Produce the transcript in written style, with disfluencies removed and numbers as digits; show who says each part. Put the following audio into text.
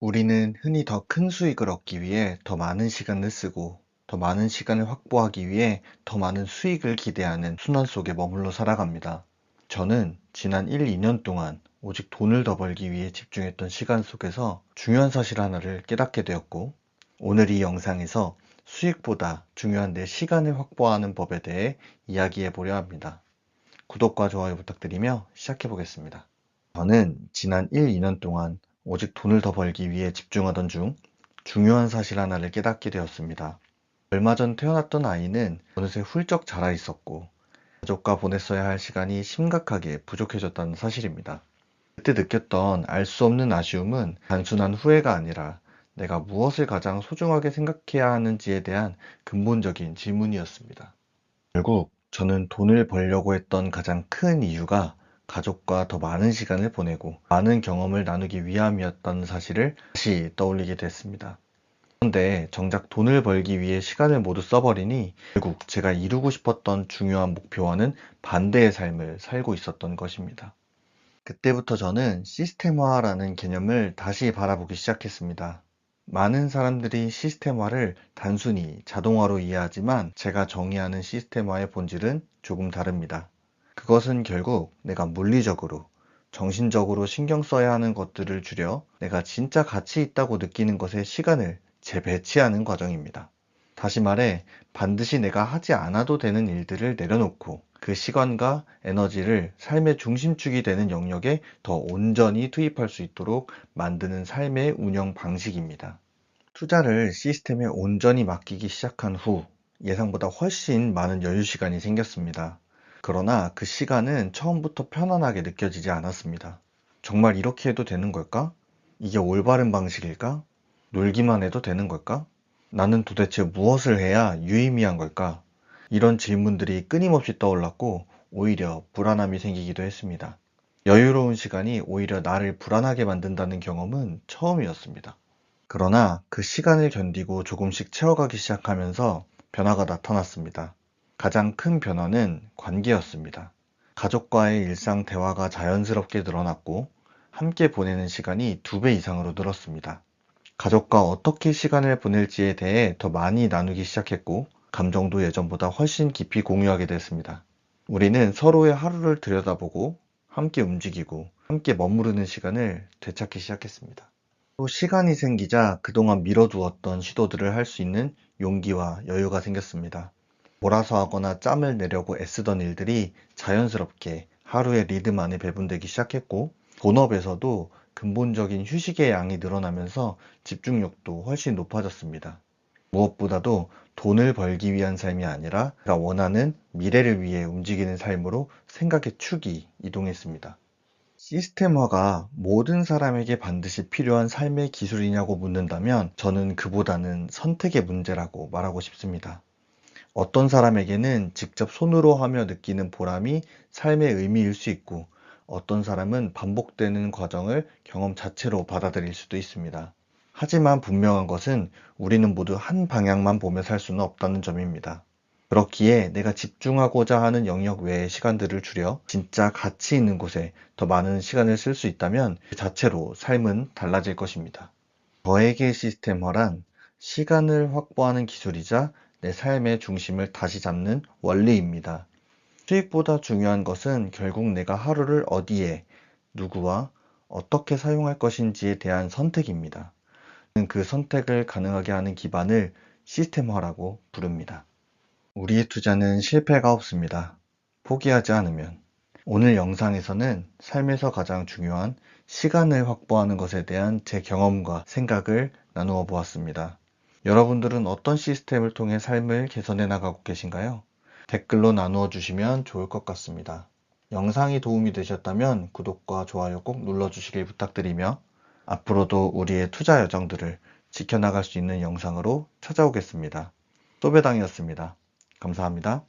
Speaker 1: 우리는 흔히 더 큰 수익을 얻기 위해 더 많은 시간을 쓰고 더 많은 시간을 확보하기 위해 더 많은 수익을 기대하는 순환 속에 머물러 살아갑니다. 저는 지난 1, 2년 동안 오직 돈을 더 벌기 위해 집중했던 시간 속에서 중요한 사실 하나를 깨닫게 되었고, 오늘 이 영상에서 수익보다 중요한 내 시간을 확보하는 법에 대해 이야기해 보려 합니다. 구독과 좋아요 부탁드리며 시작해 보겠습니다. 저는 지난 1, 2년 동안 오직 돈을 더 벌기 위해 집중하던 중 중요한 사실 하나를 깨닫게 되었습니다. 얼마 전 태어났던 아이는 어느새 훌쩍 자라 있었고, 가족과 보냈어야 할 시간이 심각하게 부족해졌다는 사실입니다. 그때 느꼈던 알 수 없는 아쉬움은 단순한 후회가 아니라 내가 무엇을 가장 소중하게 생각해야 하는지에 대한 근본적인 질문이었습니다. 결국 저는 돈을 벌려고 했던 가장 큰 이유가 가족과 더 많은 시간을 보내고 많은 경험을 나누기 위함이었다는 사실을 다시 떠올리게 됐습니다. 그런데 정작 돈을 벌기 위해 시간을 모두 써버리니 결국 제가 이루고 싶었던 중요한 목표와는 반대의 삶을 살고 있었던 것입니다. 그때부터 저는 시스템화라는 개념을 다시 바라보기 시작했습니다. 많은 사람들이 시스템화를 단순히 자동화로 이해하지만 제가 정의하는 시스템화의 본질은 조금 다릅니다. 그것은 결국 내가 물리적으로, 정신적으로 신경 써야 하는 것들을 줄여 내가 진짜 가치 있다고 느끼는 것에 시간을 재배치하는 과정입니다. 다시 말해, 반드시 내가 하지 않아도 되는 일들을 내려놓고 그 시간과 에너지를 삶의 중심축이 되는 영역에 더 온전히 투입할 수 있도록 만드는 삶의 운영 방식입니다. 투자를 시스템에 온전히 맡기기 시작한 후 예상보다 훨씬 많은 여유 시간이 생겼습니다. 그러나 그 시간은 처음부터 편안하게 느껴지지 않았습니다. 정말 이렇게 해도 되는 걸까? 이게 올바른 방식일까? 놀기만 해도 되는 걸까? 나는 도대체 무엇을 해야 유의미한 걸까? 이런 질문들이 끊임없이 떠올랐고 오히려 불안함이 생기기도 했습니다. 여유로운 시간이 오히려 나를 불안하게 만든다는 경험은 처음이었습니다. 그러나 그 시간을 견디고 조금씩 채워가기 시작하면서 변화가 나타났습니다. 가장 큰 변화는 관계였습니다. 가족과의 일상 대화가 자연스럽게 늘어났고 함께 보내는 시간이 2배 이상으로 늘었습니다. 가족과 어떻게 시간을 보낼지에 대해 더 많이 나누기 시작했고, 감정도 예전보다 훨씬 깊이 공유하게 됐습니다. 우리는 서로의 하루를 들여다보고, 함께 움직이고, 함께 머무르는 시간을 되찾기 시작했습니다. 또 시간이 생기자 그동안 미뤄두었던 시도들을 할 수 있는 용기와 여유가 생겼습니다. 몰아서 하거나 짬을 내려고 애쓰던 일들이 자연스럽게 하루의 리듬 안에 배분되기 시작했고, 본업에서도 근본적인 휴식의 양이 늘어나면서 집중력도 훨씬 높아졌습니다. 무엇보다도 돈을 벌기 위한 삶이 아니라 내가 원하는 미래를 위해 움직이는 삶으로 생각의 축이 이동했습니다. 시스템화가 모든 사람에게 반드시 필요한 삶의 기술이냐고 묻는다면 저는 그보다는 선택의 문제라고 말하고 싶습니다. 어떤 사람에게는 직접 손으로 하며 느끼는 보람이 삶의 의미일 수 있고, 어떤 사람은 반복되는 과정을 경험 자체로 받아들일 수도 있습니다. 하지만 분명한 것은 우리는 모두 한 방향만 보며 살 수는 없다는 점입니다. 그렇기에 내가 집중하고자 하는 영역 외의 시간들을 줄여 진짜 가치 있는 곳에 더 많은 시간을 쓸 수 있다면 그 자체로 삶은 달라질 것입니다. 저에게 시스템화란 시간을 확보하는 기술이자 내 삶의 중심을 다시 잡는 원리입니다. 수익보다 중요한 것은 결국 내가 하루를 어디에, 누구와 어떻게 사용할 것인지에 대한 선택입니다. 그 선택을 가능하게 하는 기반을 시스템화라고 부릅니다. 우리의 투자는 실패가 없습니다. 포기하지 않으면. 오늘 영상에서는 삶에서 가장 중요한 시간을 확보하는 것에 대한 제 경험과 생각을 나누어 보았습니다. 여러분들은 어떤 시스템을 통해 삶을 개선해 나가고 계신가요? 댓글로 나누어 주시면 좋을 것 같습니다. 영상이 도움이 되셨다면 구독과 좋아요 꼭 눌러주시길 부탁드리며 앞으로도 우리의 투자 여정들을 지켜나갈 수 있는 영상으로 찾아오겠습니다. 또배당이었습니다. 감사합니다.